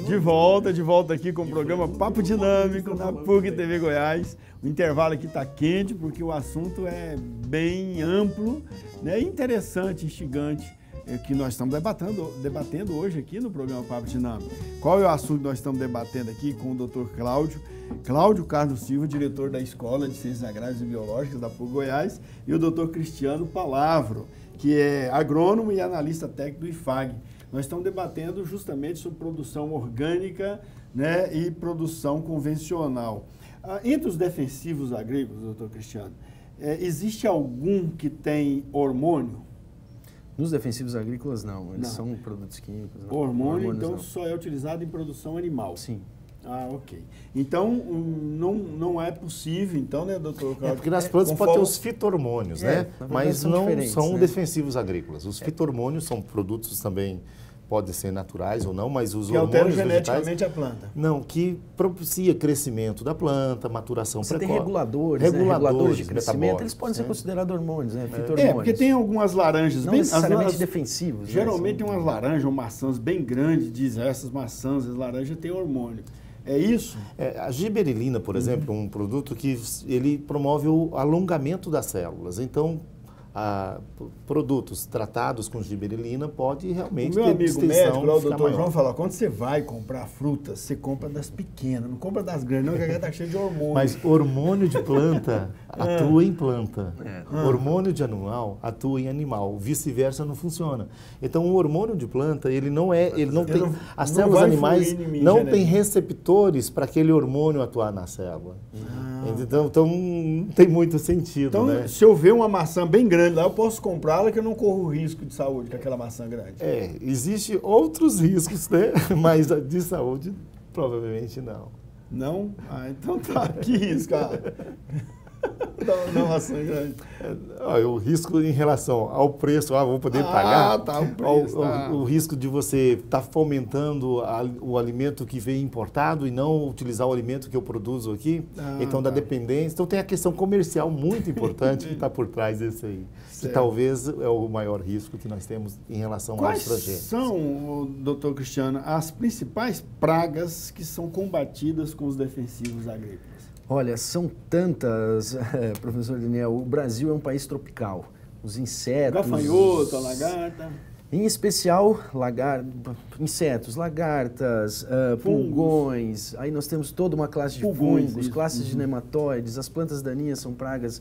De volta aqui com o programa Papo Dinâmico na PUC TV Goiás. O intervalo aqui está quente porque o assunto é bem amplo, né? Interessante, instigante, que nós estamos debatendo hoje aqui no programa Papo Dinâmico. Qual é o assunto que nós estamos debatendo aqui com o Dr. Cláudio Carlos Silva, diretor da Escola de Ciências Agrárias e Biológicas da PUC Goiás, e o Dr. Cristiano Palavro, que é agrônomo e analista técnico do IFAG. Nós estamos debatendo justamente sobre produção orgânica, né, e produção convencional. Entre os defensivos agrícolas, doutor Cristiano, existe algum que tem hormônio? Nos defensivos agrícolas, não. Eles são produtos químicos. Não. Hormônio, então, não. Só é utilizado em produção animal? Sim. Ah, ok. Então, não é possível, então, né, doutor Cláudio? Porque nas plantas pode ter os fito-hormônios, né? Mas não são defensivos agrícolas. Os fito-hormônios são produtos também, podem ser naturais ou não, mas os hormônios vegetais... Que alteram geneticamente a planta. Não, que propicia crescimento da planta, maturação precoce. Você tem reguladores de crescimento, eles podem ser considerados hormônios, né? Fito-hormônios. Porque tem algumas laranjas não necessariamente defensivos. Geralmente tem umas laranjas ou maçãs bem grandes, dizem essas maçãs, as laranjas têm hormônio. É isso? A giberelina, por exemplo, é um produto que ele promove o alongamento das células. Então, produtos tratados com giberelina pode realmente ter amigo médico, lá, o doutor João, fala, quando você vai comprar frutas, você compra das pequenas, não compra das grandes, não, porque está cheio de hormônio. Mas hormônio de planta atua em planta. Hormônio de animal atua em animal. Vice-versa não funciona. Então, o hormônio de planta, as células animais não têm receptores para aquele hormônio atuar na célula. Então, não tem muito sentido. Então, né? Se eu ver uma maçã bem grande lá, eu posso comprá-la que eu não corro risco de saúde com aquela maçã grande. Existem outros riscos, né? Mas de saúde, provavelmente não. Não? Então tá, que risco, Não, maçã grande. O risco em relação ao preço, vou poder pagar. Tá, o preço. O risco de você estar fomentando o alimento que vem importado e não utilizar o alimento que eu produzo aqui. Então, da dependência. Então, tem a questão comercial muito importante que está por trás desse aí. Certo. Que talvez é o maior risco que nós temos em relação aos transgênicos. Quais são, doutor Cristiano, as principais pragas que são combatidas com os defensivos agrícolas? Olha, são tantas, professor Daniel. O Brasil é um país tropical. Os insetos... Gafanhoto, a lagarta... Em especial, insetos, lagartas, pulgões. Aí nós temos toda uma classe de fungos, classes de nematóides. As plantas daninhas são pragas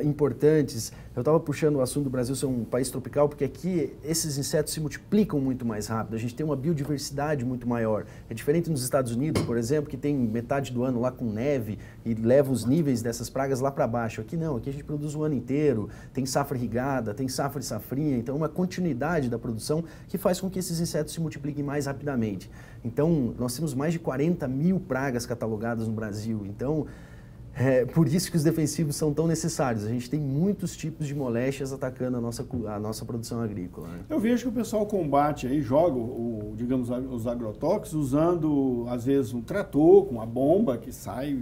importantes. Eu estava puxando o assunto do Brasil ser um país tropical, porque aqui esses insetos se multiplicam muito mais rápido, a gente tem uma biodiversidade muito maior. É diferente nos Estados Unidos, por exemplo, que tem metade do ano lá com neve e leva os níveis dessas pragas lá para baixo. Aqui não, aqui a gente produz o ano inteiro, tem safra irrigada, tem safra e safrinha, então uma continuidade da produção que faz com que esses insetos se multipliquem mais rapidamente. Então, nós temos mais de 40 mil pragas catalogadas no Brasil, então... por isso que os defensivos são tão necessários. A gente tem muitos tipos de moléstias atacando a nossa produção agrícola. Né? Eu vejo que o pessoal combate aí, joga, digamos, os agrotóxicos usando, às vezes, um trator com uma bomba que sai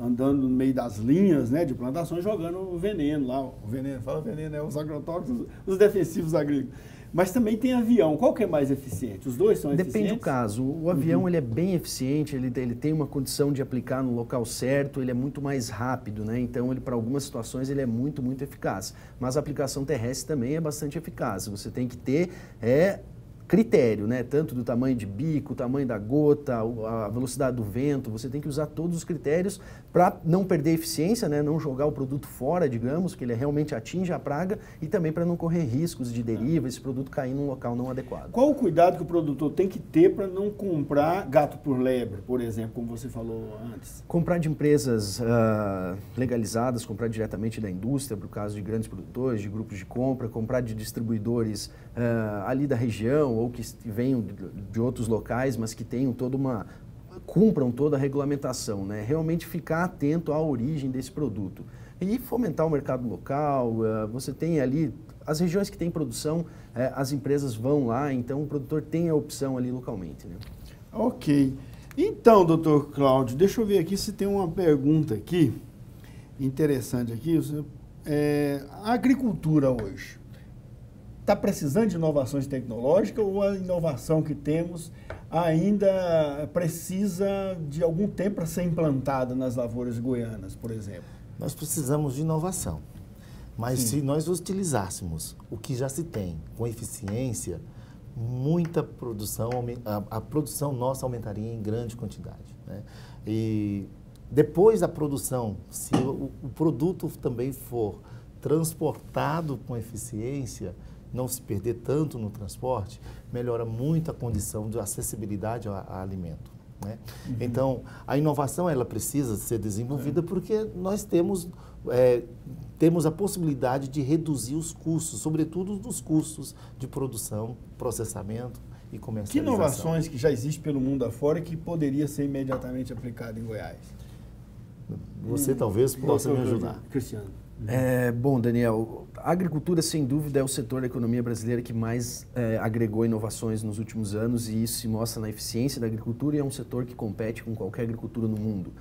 andando no meio das linhas, né, de plantações, jogando o veneno lá. O veneno, fala veneno, os agrotóxicos, os defensivos agrícolas. Mas também tem avião. Qual que é mais eficiente? Os dois são eficientes? Depende do caso. O avião ele é bem eficiente, ele tem uma condição de aplicar no local certo, ele é muito mais rápido, né? Então, para algumas situações, ele é muito, muito eficaz. Mas a aplicação terrestre também é bastante eficaz. Você tem que ter critério, né? Tanto do tamanho de bico, o tamanho da gota, a velocidade do vento, você tem que usar todos os critérios para não perder eficiência, né? Não jogar o produto fora, digamos, que ele realmente atinja a praga e também para não correr riscos de deriva, esse produto cair num local não adequado. Qual o cuidado que o produtor tem que ter para não comprar gato por lebre, por exemplo, como você falou antes? Comprar de empresas legalizadas, comprar diretamente da indústria, por caso de grandes produtores, de grupos de compra, comprar de distribuidores ali da região, ou que venham de outros locais, mas que tenham cumpram toda a regulamentação, né? Realmente ficar atento à origem desse produto. E fomentar o mercado local, você tem ali, as regiões que têm produção, as empresas vão lá, então o produtor tem a opção ali localmente, né? Ok. Então, doutor Cláudio, deixa eu ver aqui se tem uma pergunta aqui, interessante aqui. A agricultura hoje está precisando de inovações tecnológicas ou a inovação que temos ainda precisa de algum tempo para ser implantada nas lavouras goianas, por exemplo? Nós precisamos de inovação, mas Sim. se nós utilizássemos o que já se tem com eficiência, muita produção, a produção nossa aumentaria em grande quantidade, né? E depois da produção, se o produto também for transportado com eficiência, não se perder tanto no transporte, melhora muito a condição de acessibilidade a alimento, né? Então, a inovação ela precisa ser desenvolvida porque nós temos a possibilidade de reduzir os custos, sobretudo dos custos de produção, processamento e comercialização. Que inovações que já existem pelo mundo afora e que poderia ser imediatamente aplicada em Goiás? Você talvez possa me ajudar. Cristiano. Bom, Daniel, a agricultura, sem dúvida, é o setor da economia brasileira que mais agregou inovações nos últimos anos e isso se mostra na eficiência da agricultura e é um setor que compete com qualquer agricultura no mundo.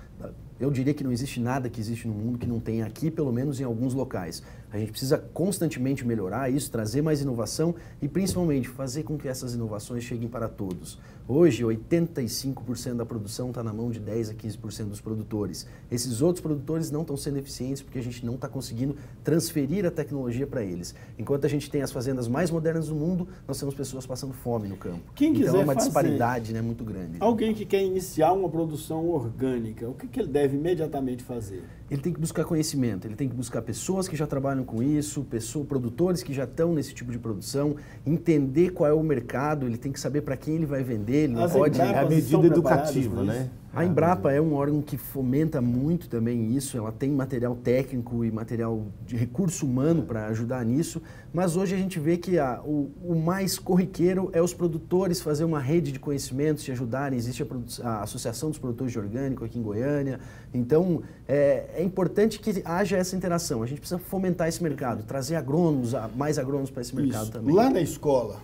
Eu diria que não existe nada que existe no mundo que não tenha aqui, pelo menos em alguns locais. A gente precisa constantemente melhorar isso, trazer mais inovação e, principalmente, fazer com que essas inovações cheguem para todos. Hoje, 85% da produção está na mão de 10% a 15% dos produtores. Esses outros produtores não estão sendo eficientes porque a gente não está conseguindo transferir a tecnologia para eles. Enquanto a gente tem as fazendas mais modernas do mundo, nós temos pessoas passando fome no campo. Quem quiser então é uma fazer, disparidade, né, muito grande. Alguém que quer iniciar uma produção orgânica, o que ele deve imediatamente fazer? Ele tem que buscar conhecimento, ele tem que buscar pessoas que já trabalham com isso, produtores que já estão nesse tipo de produção, entender qual é o mercado, ele tem que saber para quem ele vai vender, ele não pode... É a medida educativa, né? A Embrapa é um órgão que fomenta muito também isso, ela tem material técnico e material de recurso humano para ajudar nisso, mas hoje a gente vê que o mais corriqueiro é os produtores fazer uma rede de conhecimentos, se ajudarem, existe a Associação dos Produtores de Orgânico aqui em Goiânia, então é importante que haja essa interação, a gente precisa fomentar esse mercado, trazer agrônomos, mais agrônomos para esse mercado também. Lá na escola,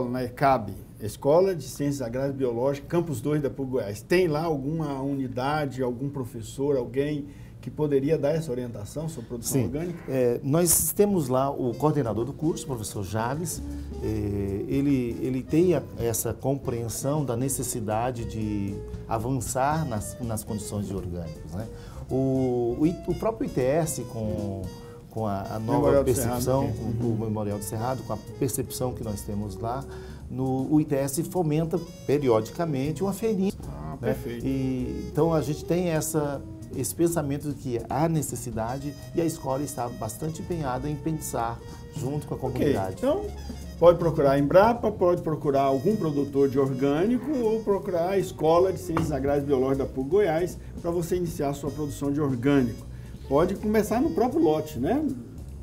na ECAB, Escola de Ciências Agrárias e Biológicas, Campus 2 da PUC Goiás, tem lá alguma unidade, algum professor, alguém que poderia dar essa orientação sobre produção orgânica? Nós temos lá o coordenador do curso, o professor Jales, ele tem essa compreensão da necessidade de avançar nas condições de orgânicos, né? O próprio ITS, com a nova percepção, o Memorial do Cerrado, com a percepção que nós temos lá, o ITS fomenta periodicamente uma feirinha. Né? Perfeito. Então a gente tem esse pensamento de que há necessidade e a escola está bastante empenhada em pensar junto com a comunidade. Então, pode procurar a Embrapa, pode procurar algum produtor de orgânico ou procurar a Escola de Ciências Agrárias e Biológicas da PUC Goiás para você iniciar a sua produção de orgânico. Pode começar no próprio lote, né?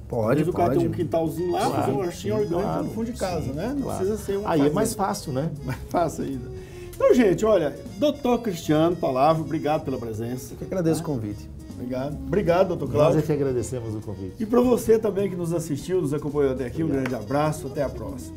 Pode. O cara tem um quintalzinho lá, Claro, fazer um hortinho orgânico no fundo de casa, sim, né? Não precisa ser uma Aí fazenda. é mais fácil, né? Mais fácil ainda. Então, gente, olha, doutor Cristiano Palavra, obrigado pela presença. Eu que agradeço o convite. Obrigado, doutor Cláudio. Nós é que agradecemos o convite. E para você também que nos assistiu, nos acompanhou até aqui, um grande abraço, até a próxima.